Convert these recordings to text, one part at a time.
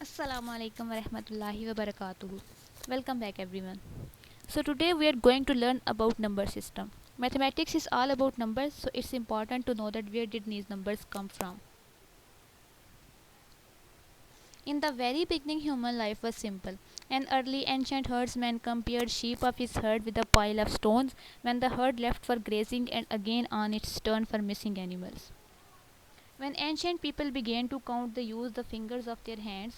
Assalamu alaikum wa rahmatullahi wa barakatuhu. Welcome back everyone. So today we are going to learn about number system. Mathematics is all about numbers, so it's important to know that where did these numbers come from. In the very beginning human life was simple. An early ancient herdsman compared sheep of his herd with a pile of stones when the herd left for grazing and again on its turn for missing animals. When ancient people began to count they used the fingers of their hands,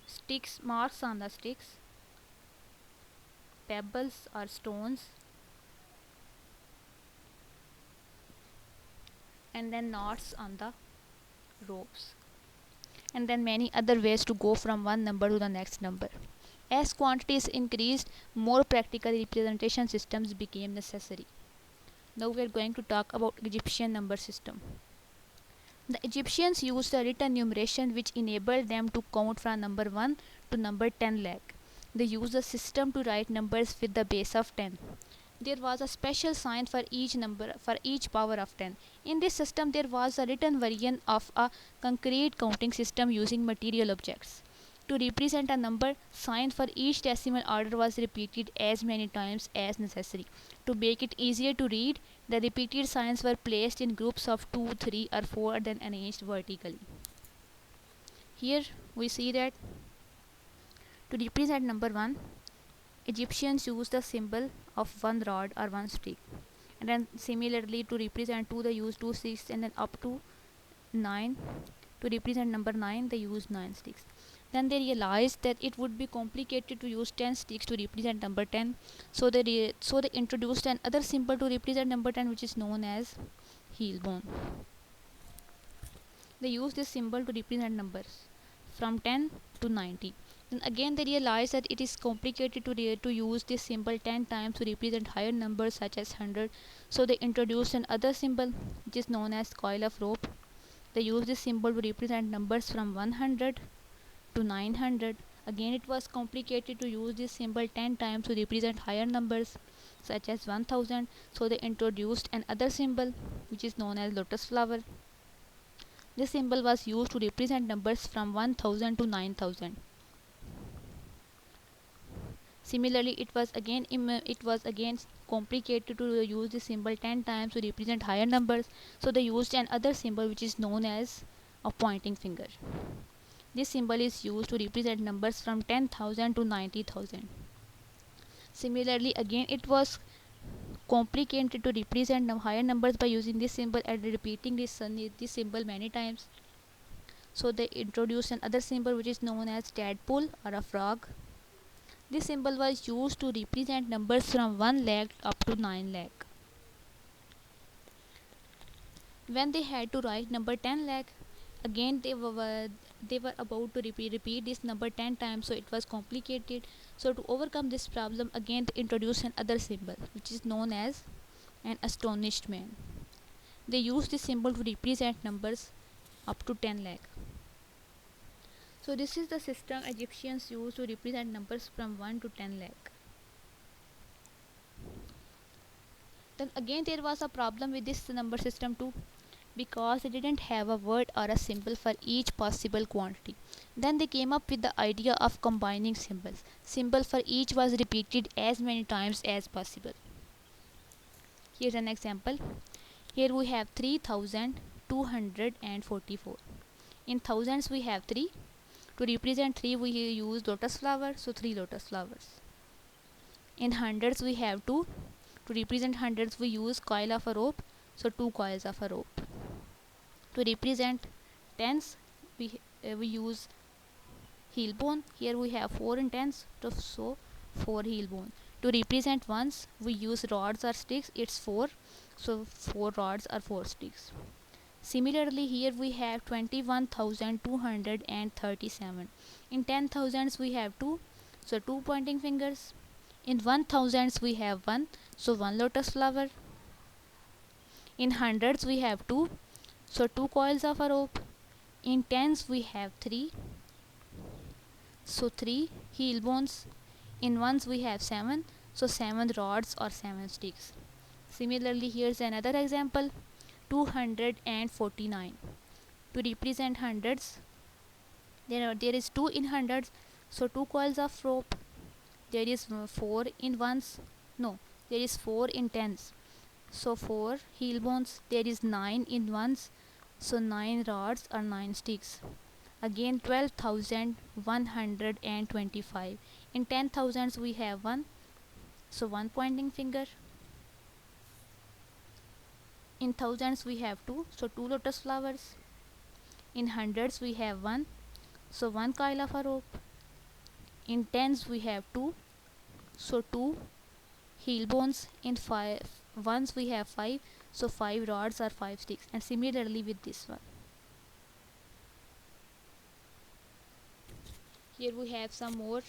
sticks marks on the sticks, pebbles or stones, and then knots on the ropes, and then many other ways to go from one number to the next number. As quantities increased, more practical representation systems became necessary. Now we are going to talk about Egyptian number system. The Egyptians used a written numeration which enabled them to count from number 1 to number 10 lakh. They used a system to write numbers with the base of 10. There was a special sign for each number for each power of 10. In this system there was a written variant of a concrete counting system using material objects. To represent a number, sign for each decimal order was repeated as many times as necessary. To make it easier to read, the repeated signs were placed in groups of 2, 3 or 4 then arranged vertically. Here we see that to represent number 1, Egyptians used the symbol of one rod or one stick. And then similarly to represent 2 they used 2 sticks, and then up to 9 to represent number 9 they used 9 sticks. Then they realized that it would be complicated to use 10 sticks to represent number 10, so they introduced another symbol to represent number 10, which is known as heel bone. They used this symbol to represent numbers from 10 to 90. Then again they realized that it is complicated to use this symbol 10 times to represent higher numbers such as 100, so they introduced another symbol which is known as coil of rope. They used this symbol to represent numbers from 100 to 900. Again it was complicated to use this symbol 10 times to represent higher numbers such as 1000, so they introduced another symbol which is known as lotus flower. This symbol was used to represent numbers from 1000 to 9000. Similarly, it was again complicated to use the symbol 10 times to represent higher numbers, so they used another symbol which is known as a pointing finger. This symbol is used to represent numbers from 10,000 to 90,000. Similarly, again it was complicated to represent higher numbers by using this symbol and repeating this symbol many times. So they introduced another symbol which is known as tadpole or a frog. This symbol was used to represent numbers from 1 lakh up to 9 lakh. When they had to write number 10 lakh, again they were about to repeat this number 10 times, so it was complicated. So to overcome this problem, again they introduced another symbol which is known as an astonished man. They used this symbol to represent numbers up to 10 lakh. So this is the system Egyptians used to represent numbers from 1 to 10 lakh. Then again there was a problem with this number system too, because they didn't have a word or a symbol for each possible quantity. Then they came up with the idea of combining symbols. Symbol for each was repeated as many times as possible. Here's an example. Here we have 3244. In thousands we have 3. To represent 3 we use lotus flower, so 3 lotus flowers. In hundreds we have 2. To represent hundreds we use coil of a rope, so 2 coils of a rope. To represent tens we use heel bone. Here we have 4 in tens, so 4 heel bone. To represent ones we use rods or sticks, it's 4, so 4 rods or 4 sticks. Similarly, here we have 21,237. In 10,000s we have 2, so 2 pointing fingers. In 1,000s we have 1, so 1 lotus flower. In hundreds we have 2, so 2 coils of a rope. In tens we have 3, so 3 heel bones. In ones we have 7, so 7 rods or 7 sticks. Similarly, here's another example. 249. To represent hundreds, there is 2 in hundreds, so 2 coils of rope. There is 4 in ones, no, there is 4 in tens, so 4 heel bones. There is 9 in ones, so 9 rods or 9 sticks. Again 12,125. In 10,000s we have 1, so 1 pointing finger. In thousands we have 2, so 2 lotus flowers. In hundreds we have 1, so 1 coil of a rope. In tens we have 2, so 2 heel bones. In ones we have 5, so 5 rods or 5 sticks. And similarly with this one. Here we have some more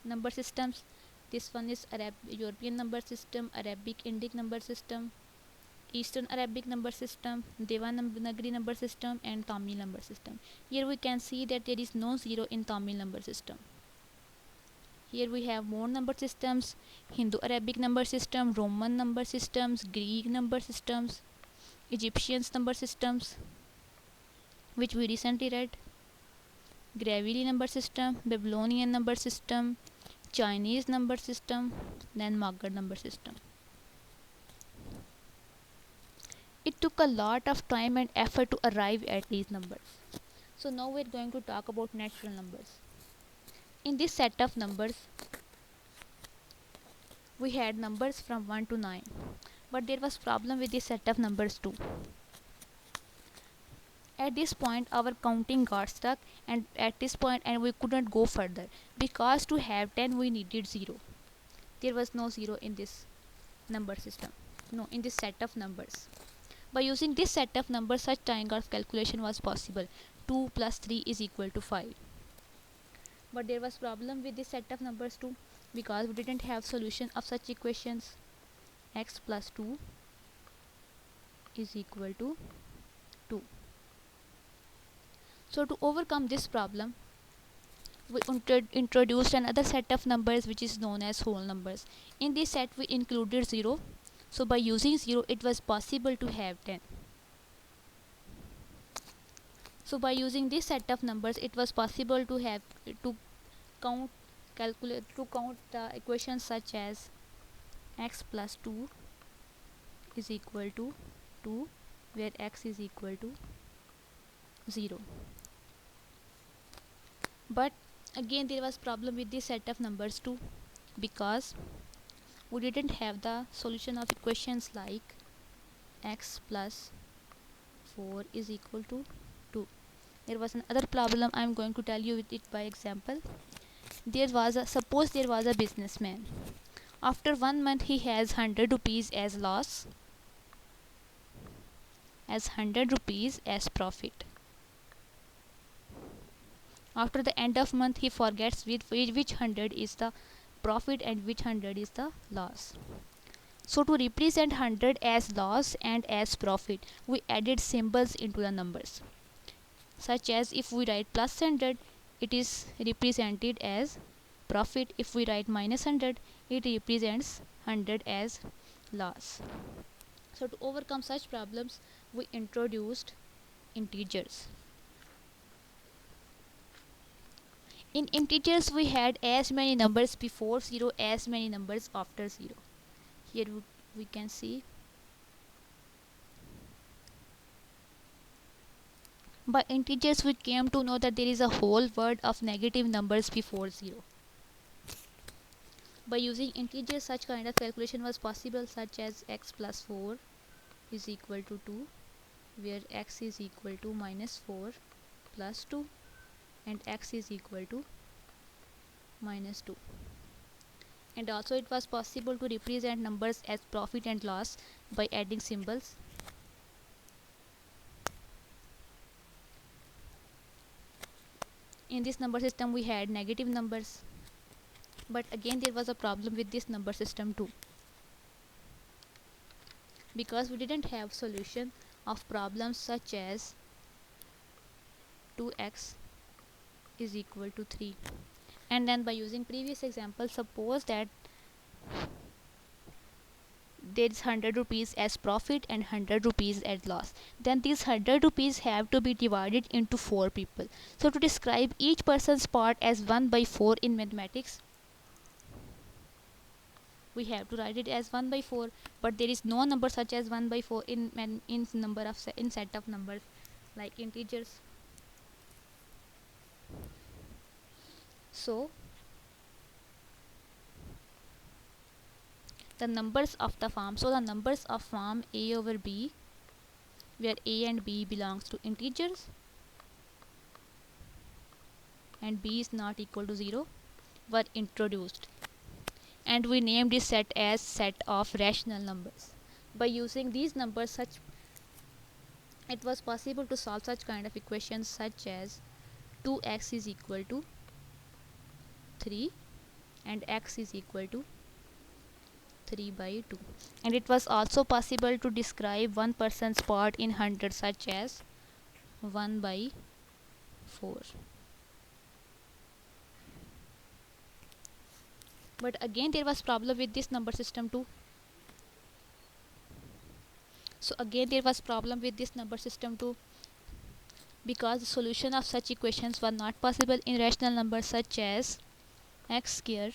number systems. This one is European number system, Arabic Indic number system, Eastern Arabic number system, Devanagari number system, and Tamil number system. Here we can see that there is no 0 in Tamil number system. Here we have more number systems: Hindu Arabic number system, Roman number systems, Greek number systems, Egyptians number systems, which we recently read, Gravili number system, Babylonian number system, Chinese number system, then Maggad number system. It took a lot of time and effort to arrive at these numbers. So now we're going to talk about natural numbers. In this set of numbers, we had numbers from 1 to 9, but there was problem with this set of numbers too. At this point our counting got stuck, and we couldn't go further, because to have 10 we needed 0. There was no 0 in this number system, no, in this set of numbers. By using this set of numbers, such kind of calculation was possible. 2 plus 3 is equal to 5. But there was problem with this set of numbers too, because we didn't have solution of such equations. X plus 2 is equal to 2. So to overcome this problem, we introduced another set of numbers which is known as whole numbers. In this set we included 0. So by using 0 it was possible to have 10. So by using this set of numbers it was possible to have count the equations such as x plus 2 is equal to 2, where x is equal to 0. But again there was problem with this set of numbers too, because we didn't have the solution of equations like x plus 4 is equal to 2. There was another problem. I am going to tell you with it by example. Suppose there was a businessman. After 1 month he has 100 rupees as loss, as 100 rupees as profit. After the end of month he forgets which 100 is the profit and which 100 is the loss. So to represent 100 as loss and as profit, we added symbols into the numbers, such as if we write plus 100, it is represented as profit. If we write minus 100, it represents 100 as loss. So to overcome such problems, we introduced integers. In integers we had as many numbers before 0 as many numbers after 0. Here we can see. By integers we came to know that there is a whole world of negative numbers before 0. By using integers such kind of calculation was possible, such as x plus 4 is equal to 2, where x is equal to minus 4 plus 2 and x is equal to minus 2. And also it was possible to represent numbers as profit and loss by adding symbols. In this number system we had negative numbers, but again there was a problem with this number system too, because we didn't have solution of problems such as 2x is equal to 3. And then by using previous example, suppose that there is 100 rupees as profit and 100 rupees as loss. Then these 100 rupees have to be divided into 4 people. So to describe each person's part as 1 by 4 in mathematics, we have to write it as 1 by 4, but there is no number such as 1 by 4 in number of in set of numbers like integers. So the numbers of the form, so the numbers of form a over b, where a and b belongs to integers and b is not equal to 0, were introduced, and we named this set as set of rational numbers. By using these numbers, it was possible to solve such kind of equations such as 2x is equal to 3 and x is equal to 3 by 2. And it was also possible to describe one person's part in 100 such as 1 by 4. But again there was problem with this number system too. So again there was problem with this number system too, because the solution of such equations was not possible in rational numbers such as x square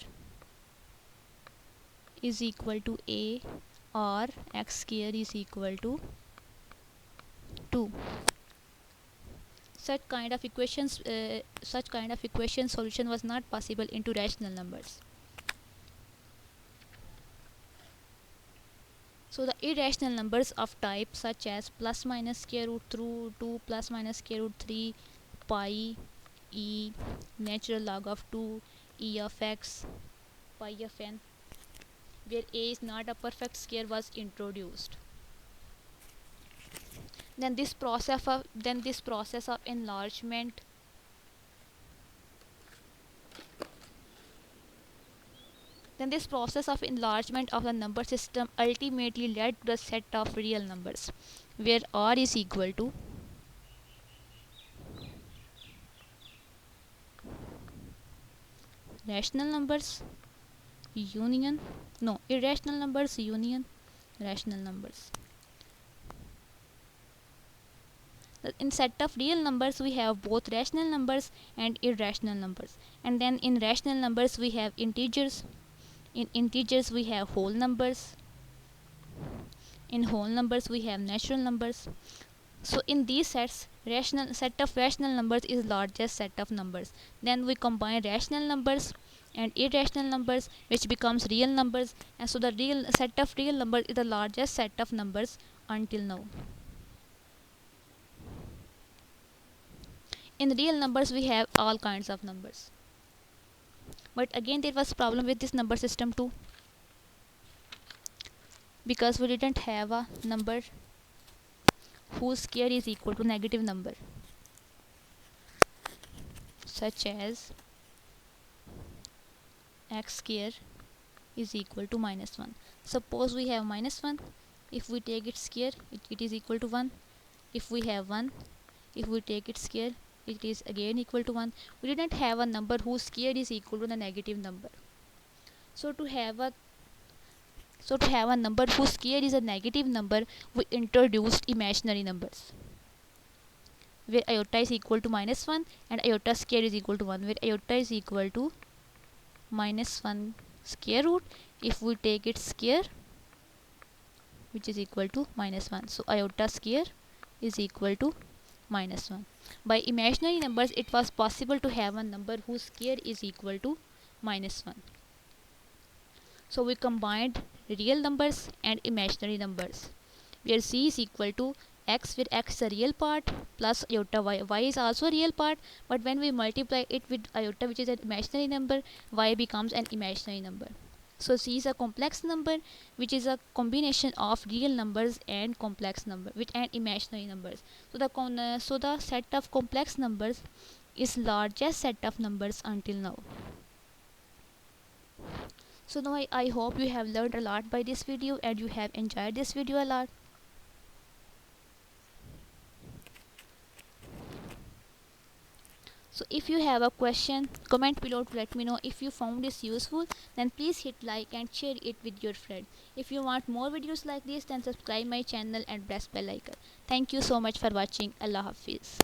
is equal to a or x square is equal to 2. Such kind of equation solution was not possible into rational numbers. So the irrational numbers of type such as plus minus square root through 2 plus minus square root 3 pi e natural log of 2 e of x pi of n, where a is not a perfect square, was introduced. Then this process of enlargement of the number system ultimately led to the set of real numbers, where r is equal to irrational numbers union rational numbers. In set of real numbers we have both rational numbers and irrational numbers, and then in rational numbers we have integers. In integers we have whole numbers. In whole numbers we have natural numbers. So in these set of rational numbers is largest set of numbers. Then we combine rational numbers and irrational numbers, which becomes real numbers, and so the real set of real numbers is the largest set of numbers until now. In real numbers we have all kinds of numbers, but again there was problem with this number system too, because we didn't have a number whose square is equal to negative number, such as x square is equal to minus 1. Suppose we have minus 1, if we take its square it is equal to 1. If we have 1, if we take its square it is again equal to 1. We didn't have a number whose square is equal to the negative number. So to have a number whose square is a negative number, we introduced imaginary numbers, where iota is equal to minus 1 and iota square is equal to 1, where iota is equal to minus 1 square root if we take its square, which is equal to minus 1. So iota square is equal to minus 1. By imaginary numbers it was possible to have a number whose square is equal to minus 1. So we combined real numbers and imaginary numbers, where c is equal to x, where x is a real part, plus iota y. Y is also a real part, but when we multiply it with iota, which is an imaginary number, y becomes an imaginary number. So c is a complex number, which is a combination of real numbers and complex number and imaginary numbers. So the set of complex numbers is largest set of numbers until now. So now I hope you have learned a lot by this video and you have enjoyed this video a lot. So So if you have a question, comment below to let me know. If you found this useful, then please hit like and share it with your friend. If you want more videos like this, then subscribe my channel and press bell icon. Thank you so much for watching. Allah Hafiz.